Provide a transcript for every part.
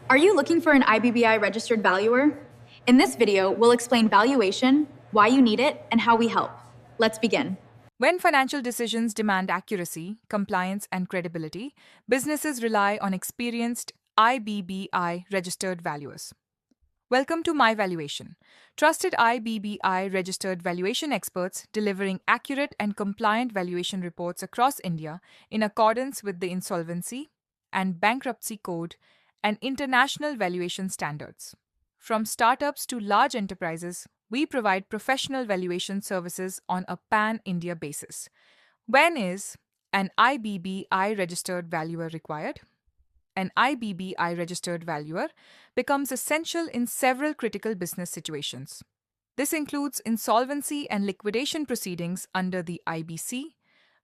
Are you looking for an IBBI registered valuer? In this video, we'll explain valuation, why you need it, and how we help. Let's begin. When financial decisions demand accuracy, compliance, and credibility, businesses rely on experienced IBBI registered valuers. Welcome to My Valuation, trusted IBBI registered valuation experts delivering accurate and compliant valuation reports across India in accordance with the Insolvency and Bankruptcy Code and international valuation standards. From startups to large enterprises, we provide professional valuation services on a pan India basis. When is an IBBI registered valuer required? An IBBI registered valuer becomes essential in several critical business situations. This includes insolvency and liquidation proceedings under the IBC,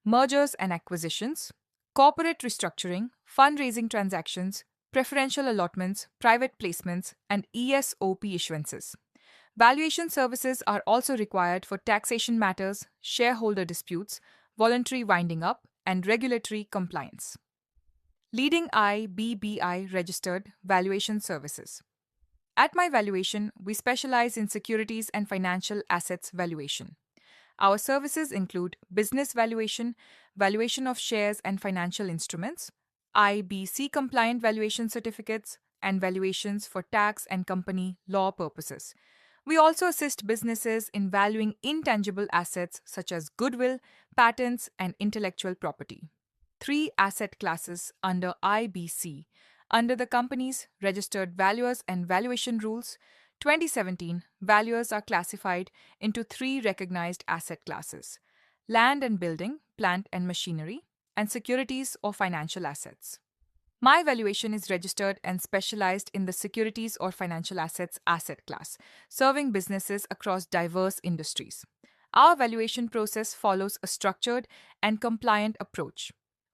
mergers and acquisitions, corporate restructuring, fundraising transactions, preferential allotments, private placements, and ESOP issuances. Valuation services are also required for taxation matters, shareholder disputes, voluntary winding up, and regulatory compliance. Leading IBBI registered valuation services. At My Valuation, we specialize in securities and financial assets valuation. Our services include business valuation, valuation of shares and financial instruments, IBC compliant valuation certificates, and valuations for tax and company law purposes. We also assist businesses in valuing intangible assets such as goodwill, patents, and intellectual property. 3 asset classes under IBC, under the company's Registered Valuers and Valuation Rules 2017, valuers are classified into 3 recognized asset classes: land and building, plant and machinery, and securities or financial assets. My Valuation is registered and specialized in the securities or financial assets asset class, serving businesses across diverse industries. Our valuation process follows a structured and compliant approach.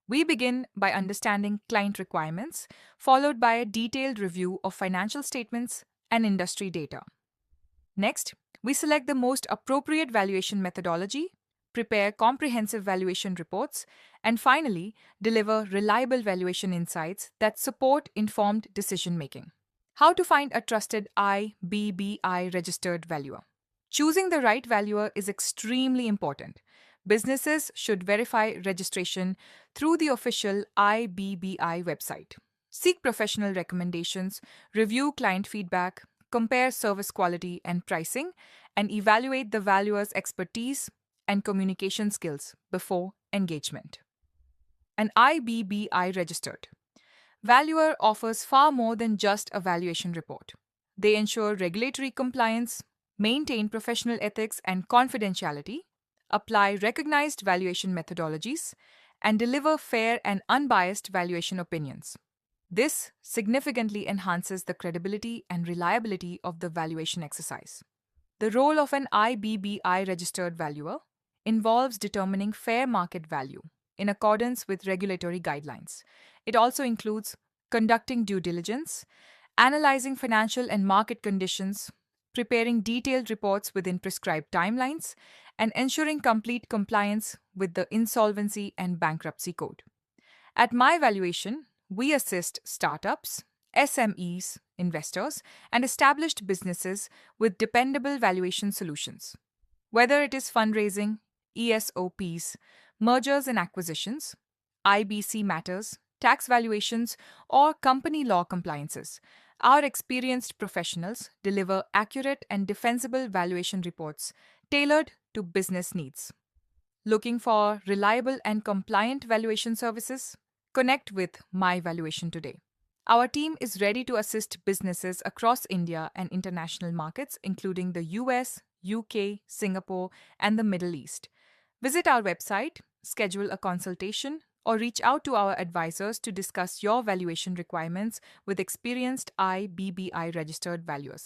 We begin by understanding client requirements, followed by a detailed review of financial statements and industry data. Next, we select the most appropriate valuation methodology, prepare comprehensive valuation reports, and finally, deliver reliable valuation insights that support informed decision making. How to find a trusted IBBI registered valuer? Choosing the right valuer is extremely important. Businesses should verify registration through the official IBBI website. Seek professional recommendations, review client feedback, compare service quality and pricing, and evaluate the valuer's expertise and communication skills before engagement. An IBBI registered valuer offers far more than just a valuation report. They ensure regulatory compliance, maintain professional ethics and confidentiality, apply recognized valuation methodologies, and deliver fair and unbiased valuation opinions. This significantly enhances the credibility and reliability of the valuation exercise. The role of an IBBI registered valuer involves determining fair market value in accordance with regulatory guidelines. It also includes conducting due diligence, analyzing financial and market conditions, preparing detailed reports within prescribed timelines, and ensuring complete compliance with the Insolvency and Bankruptcy Code. At My Valuation, we assist startups, SMEs, investors, and established businesses with dependable valuation solutions. Whether it is fundraising, ESOPs, mergers and acquisitions, IBC matters, tax valuations, or company law compliances, our experienced professionals deliver accurate and defensible valuation reports tailored to business needs. Looking for reliable and compliant valuation services? Connect with My Valuation today. Our team is ready to assist businesses across India and international markets, including the US, UK, Singapore, and the Middle East. Visit our website, schedule a consultation, or reach out to our advisors to discuss your valuation requirements with experienced IBBI registered valuers.